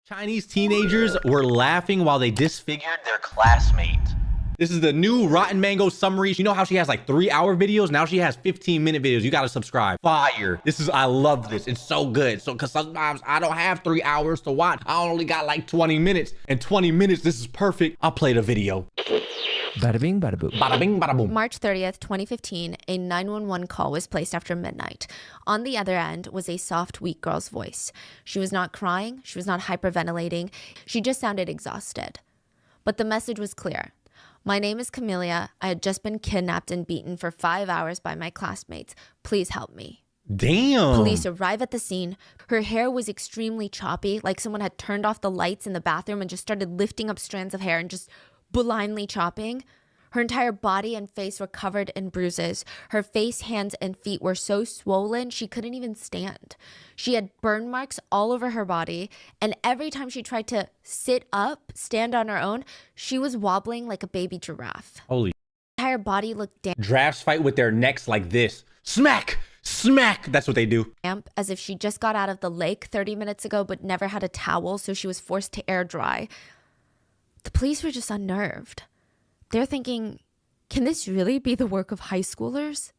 Chinese teenagers were laughing while they disfigured their classmate. This is the new Rotten Mango summary. You know how she has like 3-hour videos? Now she has 15-minute videos. You gotta subscribe. Fire. I love this. It's so good. Cause sometimes I don't have 3 hours to watch. I only got like 20 minutes. And 20 minutes, this is perfect. I'll play the video. Bada bing, bada boom. Bada bing, bada boom. March 30th, 2015, a 911 call was placed after midnight. On the other end was a soft, weak girl's voice. She was not crying. She was not hyperventilating. She just sounded exhausted. But the message was clear. My name is Camellia. I had just been kidnapped and beaten for 5 hours by my classmates. Please help me. Damn. Police arrive at the scene. Her hair was extremely choppy, like someone had turned off the lights in the bathroom and just started lifting up strands of hair and just blindly chopping. Her entire body and face were covered in bruises. Her face, hands, and feet were so swollen she couldn't even stand. She had burn marks all over her body, and every time she tried to sit up, stand on her own, she was wobbling like a baby giraffe. Holy. Her entire body looked Giraffes fight with their necks like this. Smack! Smack! That's what they do. damp, as if she just got out of the lake 30 minutes ago but never had a towel, so she was forced to air dry. The police were just unnerved. They're thinking, can this really be the work of high schoolers?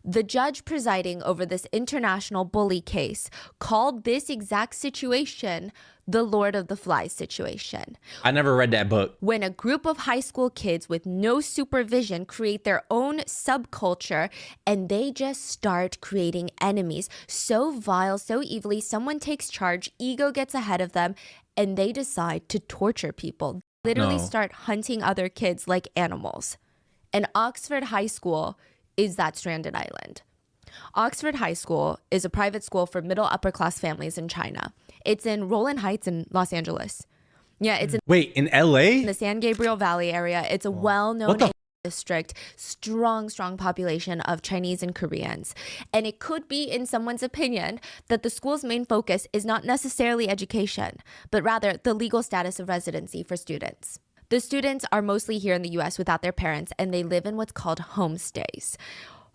The judge presiding over this international bully case called this exact situation the Lord of the Flies situation. I never read that book. When a group of high school kids with no supervision create their own subculture and they just start creating enemies so vile, so evilly, someone takes charge, ego gets ahead of them, and they decide to torture people. Literally start hunting other kids like animals. And Oxford High School is that stranded island. Oxford High School is a private school for middle upper class families in China. It's in Roland Heights in Los Angeles. Yeah, it's in Wait, in LA? the San Gabriel Valley area. It's a well-known district, strong population of Chinese and Koreans. And it could be, in someone's opinion, that the school's main focus is not necessarily education, but rather the legal status of residency for students. The students are mostly here in the US without their parents, and they live in what's called homestays.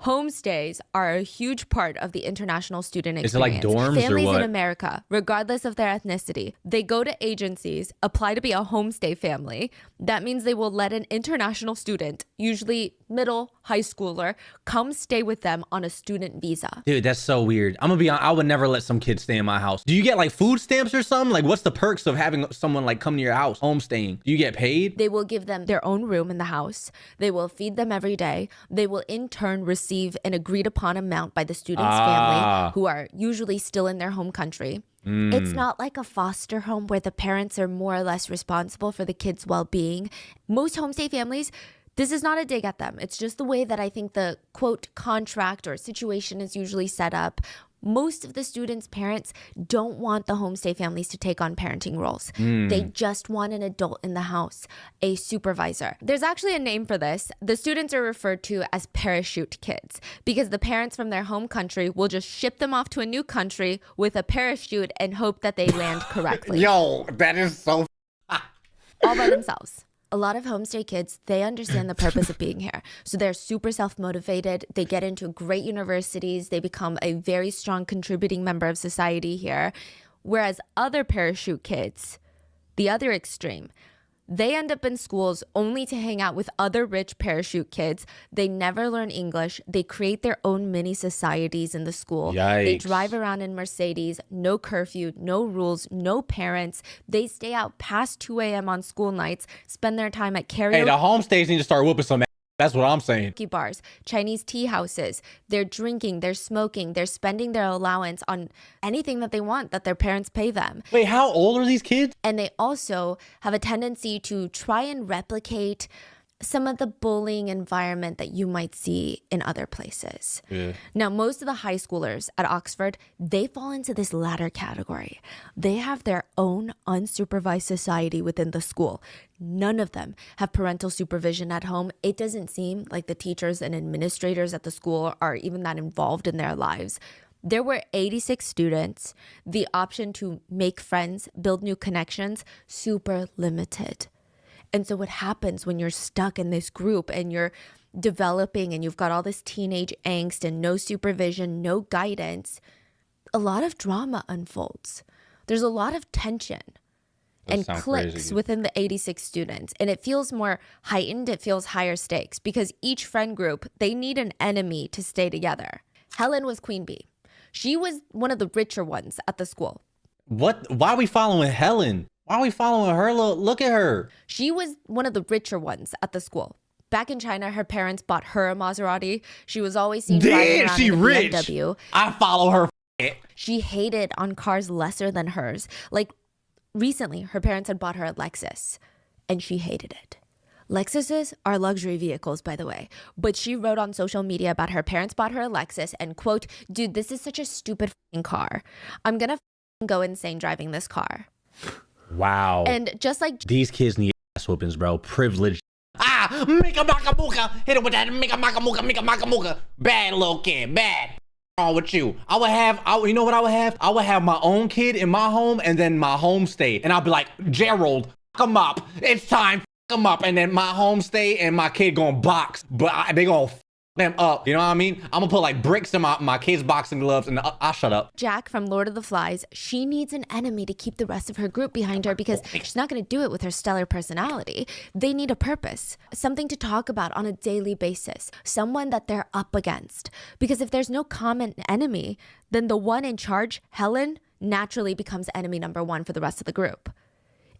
Homestays are a huge part of the international student experience. Is it like dorms Families or what? in America, regardless of their ethnicity, they go to agencies, apply to be a homestay family. That means they will let an international student, usually middle, high schooler, come stay with them on a student visa. Dude, that's so weird. I'm gonna be honest, I would never let some kids stay in my house. Do you get like food stamps or something? Like, what's the perks of having someone like come to your house, homestaying? Do you get paid? They will give them their own room in the house. They will feed them every day. They will in turn receive an agreed upon amount by the student's family, who are usually still in their home country. It's not like a foster home where the parents are more or less responsible for the kids' well-being. Most homestay families, this is not a dig at them. It's just the way that I think the quote contract or situation is usually set up. Most of the students' parents don't want the homestay families to take on parenting roles. They just want an adult in the house, a supervisor. There's actually a name for this. The students are referred to as parachute kids because the parents from their home country will just ship them off to a new country with a parachute and hope that they land correctly. Yo, that is so All by themselves. A lot of homestay kids, they understand the purpose of being here. So they're super self-motivated. They get into great universities. They become a very strong contributing member of society here. Whereas other parachute kids, the other extreme, they end up in schools only to hang out with other rich parachute kids. They never learn English. They create their own mini societies in the school. They Yikes. drive around in Mercedes, no curfew, no rules, no parents. They stay out past 2 a.m. on school nights, spend their time at Hey, karaoke the homestays need to start whooping some ass. That's what I'm saying. bars, Chinese tea houses. They're drinking, they're smoking, they're spending their allowance on anything that they want that their parents pay them. Wait, how old are these kids? And they also have a tendency to try and replicate some of the bullying environment that you might see in other places. Now, most of the high schoolers at Oxford, they fall into this latter category. They have their own unsupervised society within the school. None of them have parental supervision at home. It doesn't seem like the teachers and administrators at the school are even that involved in their lives. There were 86 students. The option to make friends, build new connections, super limited. And so what happens when you're stuck in this group and you're developing and you've got all this teenage angst and no supervision, no guidance, a lot of drama unfolds. There's a lot of tension. and cliques within the 86 students. And it feels more heightened. It feels higher stakes because each friend group, they need an enemy to stay together. Helen was Queen Bee. She was one of the richer ones at the school. What? Why are we following Helen? Why are we following her? Look at her. She was one of the richer ones at the school. Back in China, her parents bought her a Maserati. She was always seen driving around in a BMW. I follow her. She hated on cars lesser than hers. Like recently, her parents had bought her a Lexus, and she hated it. Lexuses are luxury vehicles, by the way. But she wrote on social media about her parents bought her a Lexus and, quote, dude, this is such a stupid car. I'm gonna go insane driving this car. Wow. And just like these kids need ass whoopings, bro. Privilege. Ah, mika maka muka. Hit it with that mika maka muka. Bad little kid, bad. Wrong with you? You know what I would have? I would have my own kid in my home and then my homestay. And I'll be like, Gerald, fuck him up. It's time, fuck him up. And then my homestay and my kid gonna box, but they gonna them up. You know what I mean? I'm gonna put like bricks in my kids' boxing gloves and I'll shut up. Jack from Lord of the Flies, she needs an enemy to keep the rest of her group behind her because she's not gonna do it with her stellar personality. They need a purpose, something to talk about on a daily basis, someone that they're up against. Because if there's no common enemy, then the one in charge, Helen, naturally becomes enemy number one for the rest of the group.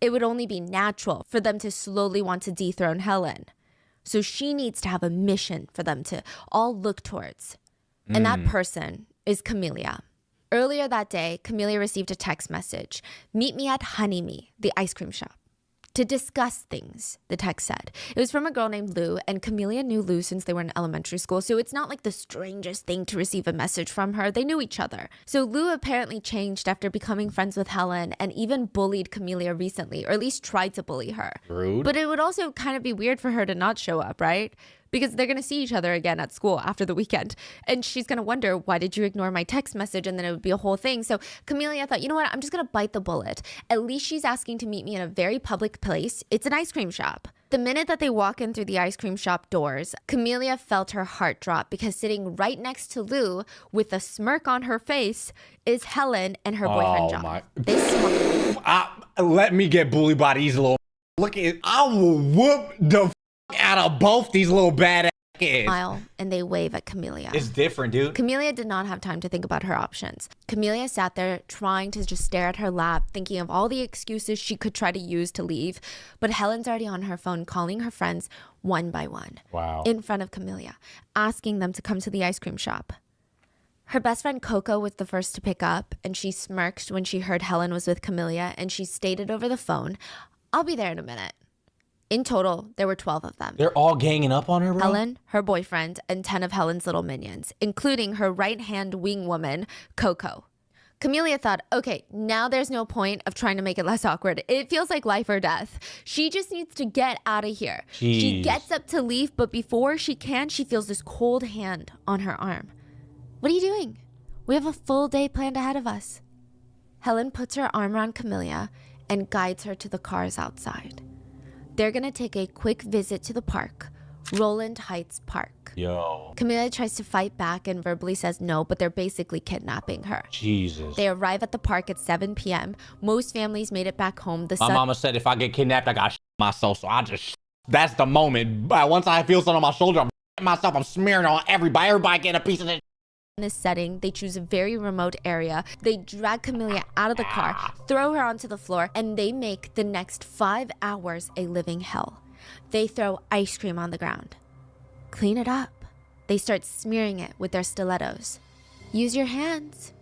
It would only be natural for them to slowly want to dethrone Helen. So she needs to have a mission for them to all look towards. And that person is Camellia. Earlier that day, Camellia received a text message. Meet me at Honey Me, the ice cream shop, to discuss things, the text said. It was from a girl named Lou, and Camellia knew Lou since they were in elementary school, so it's not like the strangest thing to receive a message from her. They knew each other. So Lou apparently changed after becoming friends with Helen and even bullied Camellia recently, or at least tried to bully her. Rude. But it would also kind of be weird for her to not show up, right? Because they're going to see each other again at school after the weekend. And she's going to wonder, why did you ignore my text message? And then it would be a whole thing. So Camellia thought, you know what? I'm just going to bite the bullet. At least she's asking to meet me in a very public place. It's an ice cream shop. The minute that they walk in through the ice cream shop doors, Camellia felt her heart drop because sitting right next to Lou with a smirk on her face is Helen and her boyfriend, John. Let me get bullied by these little... Look at it. I will whoop the out of both these little badass kids. Smile, and they wave at Camellia. It's different, dude. Camellia did not have time to think about her options. Camellia sat there trying to just stare at her lap, thinking of all the excuses she could try to use to leave. But Helen's already on her phone calling her friends one by one. Wow. In front of Camellia, asking them to come to the ice cream shop. Her best friend Coco was the first to pick up, and she smirked when she heard Helen was with Camellia, and she stated over the phone, I'll be there in a minute. In total, there were 12 of them. They're all ganging up on her, bro? Helen, her boyfriend, and 10 of Helen's little minions, including her right-hand wing woman, Coco. Camellia thought, okay, now there's no point of trying to make it less awkward. It feels like life or death. She just needs to get out of here. Jeez. She gets up to leave, but before she can, she feels this cold hand on her arm. What are you doing? We have a full day planned ahead of us. Helen puts her arm around Camellia and guides her to the cars outside. They're gonna take a quick visit to the park, Roland Heights Park. Yo. Camellia tries to fight back and verbally says no, but they're basically kidnapping her. Jesus. They arrive at the park at 7 p.m. Most families made it back home. My mama said if I get kidnapped, I got myself, so I just... That's the moment. But once I feel something on my shoulder, I'm myself, I'm smearing on everybody. Everybody getting a piece of this. In this setting, they choose a very remote area. They drag Camellia out of the car, throw her onto the floor, and they make the next 5 hours a living hell. They throw ice cream on the ground. Clean it up. They start smearing it with their stilettos. Use your hands.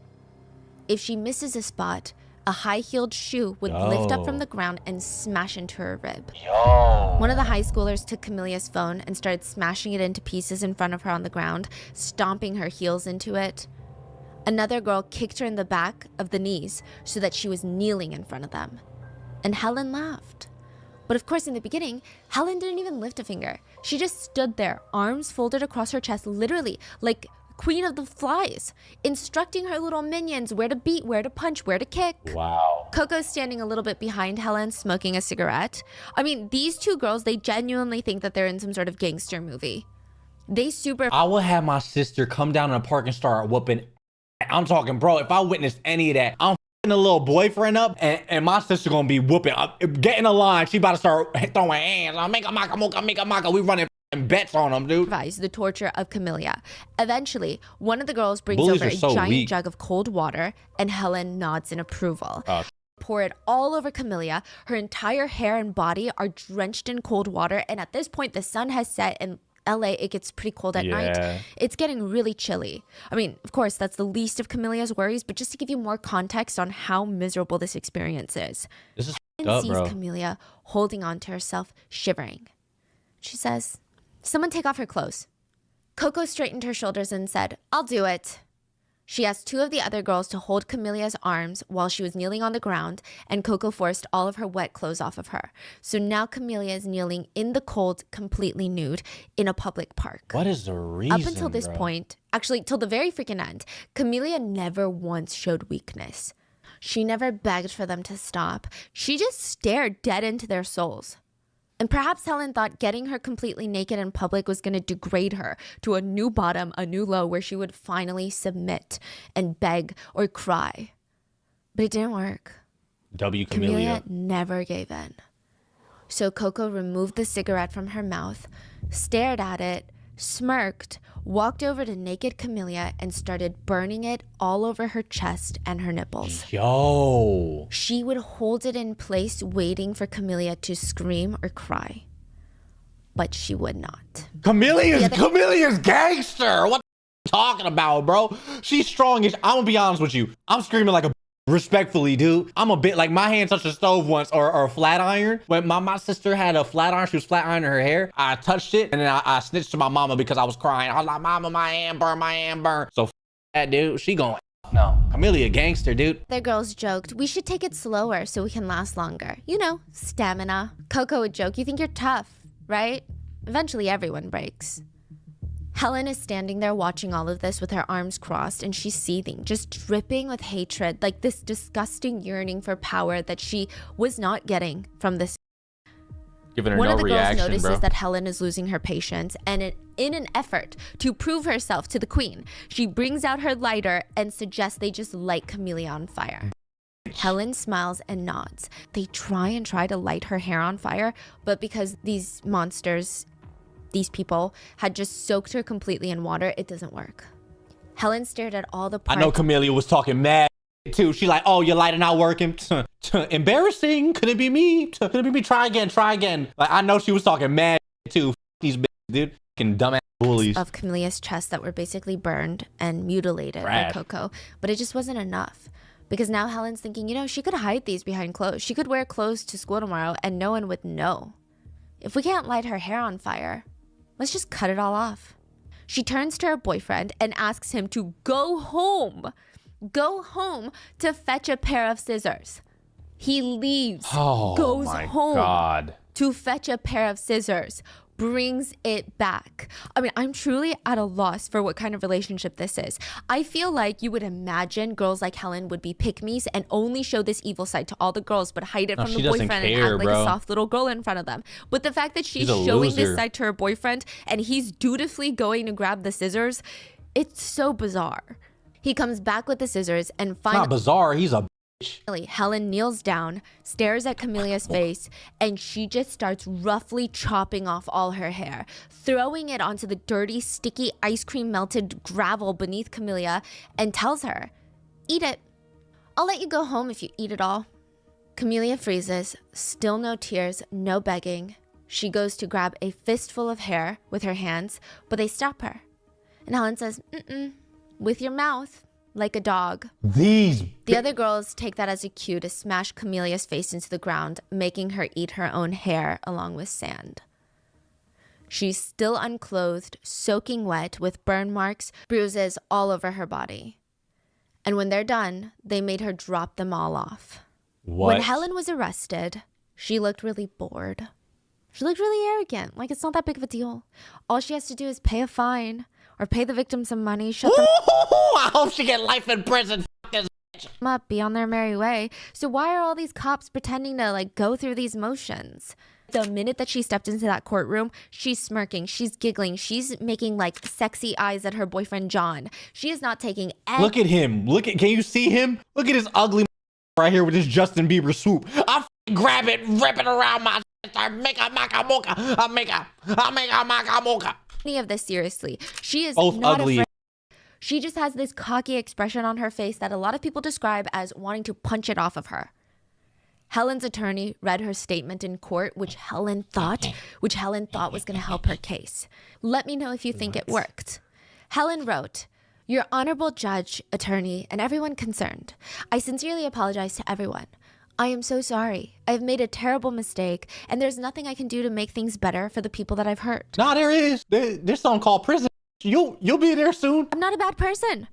If she misses a spot, a high-heeled shoe would lift up from the ground and smash into her rib. One of the high schoolers took Camellia's phone and started smashing it into pieces in front of her on the ground, stomping her heels into it. Another girl kicked her in the back of the knees so that she was kneeling in front of them. And Helen laughed. But of course, in the beginning, Helen didn't even lift a finger. She just stood there, arms folded across her chest, literally like Queen of the Flies, instructing her little minions where to beat, where to punch, where to kick. Wow. Coco's standing a little bit behind Helen, smoking a cigarette. I mean, these two girls, they genuinely think that they're in some sort of gangster movie. I will have my sister come down in a park and start whooping. I'm talking, bro, if I witnessed any of that, I'm a little boyfriend up, and my sister gonna be whooping. Get in the line. She about to start throwing hands. Make a maka. We running bets on them, dude. The torture of Camellia. Eventually, one of the girls brings Bullies over are a so giant weak. jug of cold water, and Helen nods in approval. Pour it all over Camellia. Her entire hair and body are drenched in cold water, and at this point, the sun has set and LA, it gets pretty cold at night. It's getting really chilly. I mean, of course, that's the least of Camellia's worries, but just to give you more context on how miserable this experience is. This is Helen sees bro. Camellia holding on to herself, shivering. She says, "Someone take off her clothes." Coco straightened her shoulders and said, "I'll do it." She asked two of the other girls to hold Camellia's arms while she was kneeling on the ground, and Coco forced all of her wet clothes off of her. So now Camellia is kneeling in the cold, completely nude, in a public park. What is the reason, Up until this point, actually, till the very freaking end, Camellia never once showed weakness. She never begged for them to stop. She just stared dead into their souls. And perhaps Helen thought getting her completely naked in public was going to degrade her to a new bottom, a new low, where she would finally submit and beg or cry. But it didn't work. Camellia never gave in. So Coco removed the cigarette from her mouth, stared at it, smirked, walked over to naked Camellia, and started burning it all over her chest and her nipples. Yo. She would hold it in place, waiting for Camellia to scream or cry. But she would not. Camellia's gangster. What the talking about, bro? She's strong as, I'm gonna be honest with you. I'm screaming like a respectfully, dude. I'm a bit like my hand touched a stove once or a flat iron. When my sister had a flat iron, she was flat ironing her hair. I touched it and then I snitched to my mama because I was crying. I was like, "Mama, my hand burn." So that dude, she going, no. Camellia gangster, dude. The girls joked, "We should take it slower so we can last longer. You know, stamina." Coco would joke, "You think you're tough, right? Eventually everyone breaks." Helen is standing there watching all of this with her arms crossed, and she's seething, just dripping with hatred, like this disgusting yearning for power that she was not getting from this. Giving her One no of the reaction, girls notices bro. that Helen is losing her patience, and in an effort to prove herself to the queen, she brings out her lighter and suggests they just light Camellia on fire. Helen smiles and nods. They try to light her hair on fire, but because these monsters, these people, had just soaked her completely in water, it doesn't work. Helen stared at all the parts. I know Camellia was talking mad too. She's like, "Oh, your lighter not working." Embarrassing. Could it be me? Could it be me? Try again. Like, I know she was talking mad too. These bitches, dude. Fucking dumbass bullies. Of Camellia's chest that were basically burned and mutilated by Coco. But it just wasn't enough. Because now Helen's thinking, you know, she could hide these behind clothes. She could wear clothes to school tomorrow and no one would know. If we can't light her hair on fire, let's just cut it all off. She turns to her boyfriend and asks him to go home to fetch a pair of scissors. He leaves, goes home to fetch a pair of scissors, brings it back. I mean, I'm truly at a loss for what kind of relationship this is. I feel like you would imagine girls like Helen would be pick-me's and only show this evil side to all the girls, but hide it from the boyfriend and act like a soft little girl in front of them. But the fact that she's showing this side to her boyfriend and he's dutifully going to grab the scissors, it's so bizarre. He comes back with the scissors and finally— Not bizarre, he's a bitch. Helen kneels down, stares at Camellia's face, and she just starts roughly chopping off all her hair, throwing it onto the dirty, sticky, ice cream melted gravel beneath Camellia, and tells her, "Eat it. I'll let you go home if you eat it all." Camellia freezes, still no tears, no begging. She goes to grab a fistful of hair with her hands, but they stop her. And Helen says, "With your mouth. Like a dog." The other girls take that as a cue to smash Camellia's face into the ground, making her eat her own hair along with sand. She's still unclothed, soaking wet, with burn marks, bruises all over her body. And when they're done, they made her drop them all off. When Helen was arrested, she looked really bored. She looked really arrogant, like it's not that big of a deal. All she has to do is pay a fine or pay the victim some money, shut them I hope she get life in prison. Fuck this bitch. Up, be on their merry way. So why are all these cops pretending to like go through these motions? The minute that she stepped into that courtroom, she's smirking, she's giggling, she's making like sexy eyes at her boyfriend John. She is not taking any— Look at him. Can you see him? Look at his ugly right here with this Justin Bieber swoop. I grab it, rip it around my sister, make a maca mocha, I make a maca mocha. Any of this seriously. She is Both not ugly. afraid. She just has this cocky expression on her face that a lot of people describe as wanting to punch it off of her. Helen's attorney read her statement in court, which Helen thought was going to help her case. Let me know if you think it worked. Helen wrote, "Your honorable judge, attorney, and everyone concerned, I sincerely apologize to everyone. I am so sorry. I have made a terrible mistake, and there's nothing I can do to make things better for the people that I've hurt." Nah, there is. There's something called prison. You'll be there soon. I'm not a bad person.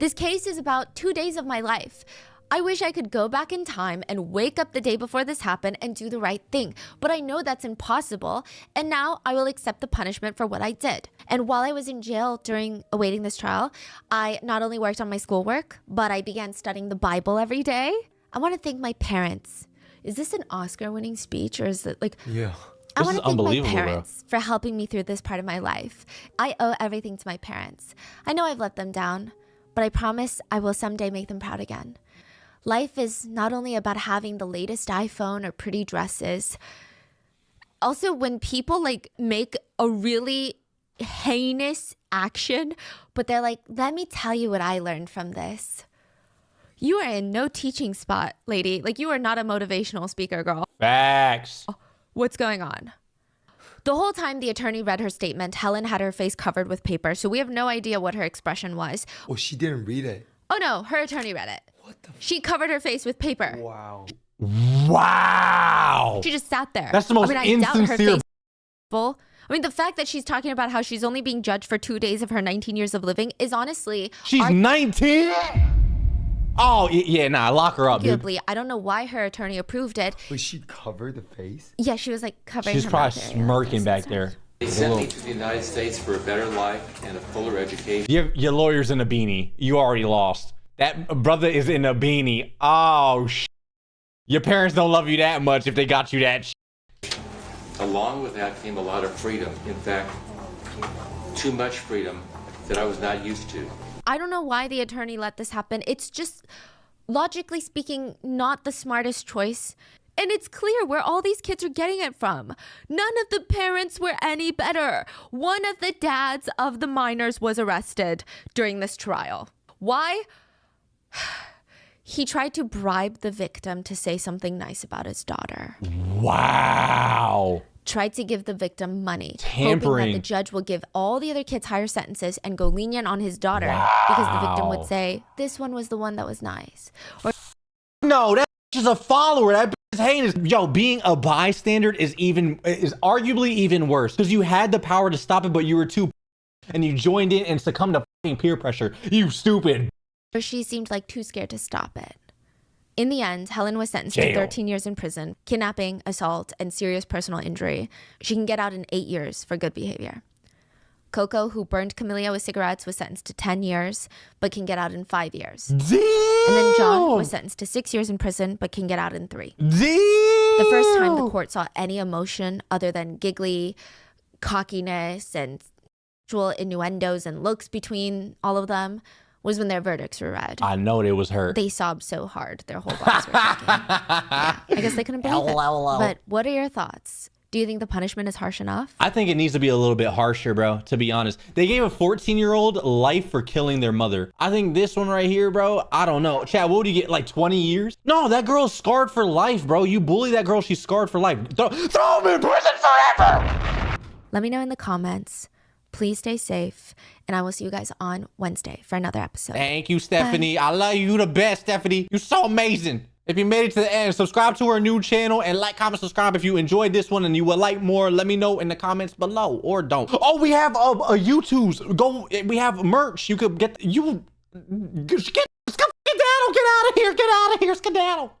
This case is about 2 days of my life. I wish I could go back in time and wake up the day before this happened and do the right thing. But I know that's impossible. And now I will accept the punishment for what I did. And while I was in jail during awaiting this trial, I not only worked on my schoolwork, but I began studying the Bible every day. I want to thank my parents. Is this an Oscar-winning speech, or is it like... Yeah. I want to thank my unbelievable, parents for helping me through this part of my life. I owe everything to my parents. I know I've let them down, but I promise I will someday make them proud again. Life is not only about having the latest iPhone or pretty dresses. Also, when people like make a really heinous action, but they're like, let me tell you what I learned from this. You are in no teaching spot, lady. Like, you are not a motivational speaker, girl. Facts. What's going on? The whole time the attorney read her statement, Helen had her face covered with paper, so we have no idea what her expression was. Oh, she didn't read it. Oh no, her attorney read it. What the? She covered her face with paper. Wow. Wow. She just sat there. That's the most I doubt her insincere. face full. I mean, the fact that she's talking about how she's only being judged for 2 days of her 19 years of living is honestly... She's 19? Oh, yeah, nah, lock her up, dude. arguably, I don't know why her attorney approved it. Was she covered the face? Yeah, she was like covering She's her probably mouth area. smirking back there. They sent me to the United States for a better life and a fuller education. Your lawyer's in a beanie. You already lost. That brother is in a beanie. Oh, your parents don't love you that much if they got you that Along with that came a lot of freedom. In fact, too much freedom that I was not used to. I don't know why the attorney let this happen. It's just, logically speaking, not the smartest choice. And it's clear where all these kids are getting it from. None of the parents were any better. One of the dads of the minors was arrested during this trial. Why? He tried to bribe the victim to say something nice about his daughter. Wow. Tried to give the victim money, Tampering. hoping that the judge will give all the other kids higher sentences and go lenient on his daughter because the victim would say, this one was the one that was nice. Or No, that's just a follower. That is heinous. Yo, being a bystander is arguably even worse because you had the power to stop it, but you were too and you joined in and succumbed to fucking peer pressure. You stupid. she seemed like too scared to stop it. In the end, Helen was sentenced to 13 years in prison, kidnapping, assault, and serious personal injury. She can get out in 8 years for good behavior. Coco, who burned Camellia with cigarettes, was sentenced to 10 years, but can get out in 5 years. Damn. And then John was sentenced to 6 years in prison, but can get out in 3. Damn. The first time the court saw any emotion other than giggly, cockiness, and sexual innuendos and looks between all of them was when their verdicts were read. I know they was hurt. They sobbed so hard, their whole bodies were shaking. Yeah, I guess they couldn't believe it. But what are your thoughts? Do you think the punishment is harsh enough? I think it needs to be a little bit harsher, bro, to be honest. They gave a 14-year-old life for killing their mother. I think this one right here, bro, I don't know. Chad, what would you get, like 20 years? No, that girl's scarred for life, bro. You bully that girl, she's scarred for life. Throw him in prison forever! Let me know in the comments. Please stay safe, and I will see you guys on Wednesday for another episode. Thank you, Stephanie. Bye. I love you. You the best, Stephanie. You're so amazing. If you made it to the end, subscribe to our new channel and like, comment, subscribe if you enjoyed this one and you would like more. Let me know in the comments below or don't. Oh, we have YouTubes. We have merch. You could get skedaddle. Get out of here. Get out of here. Skedaddle.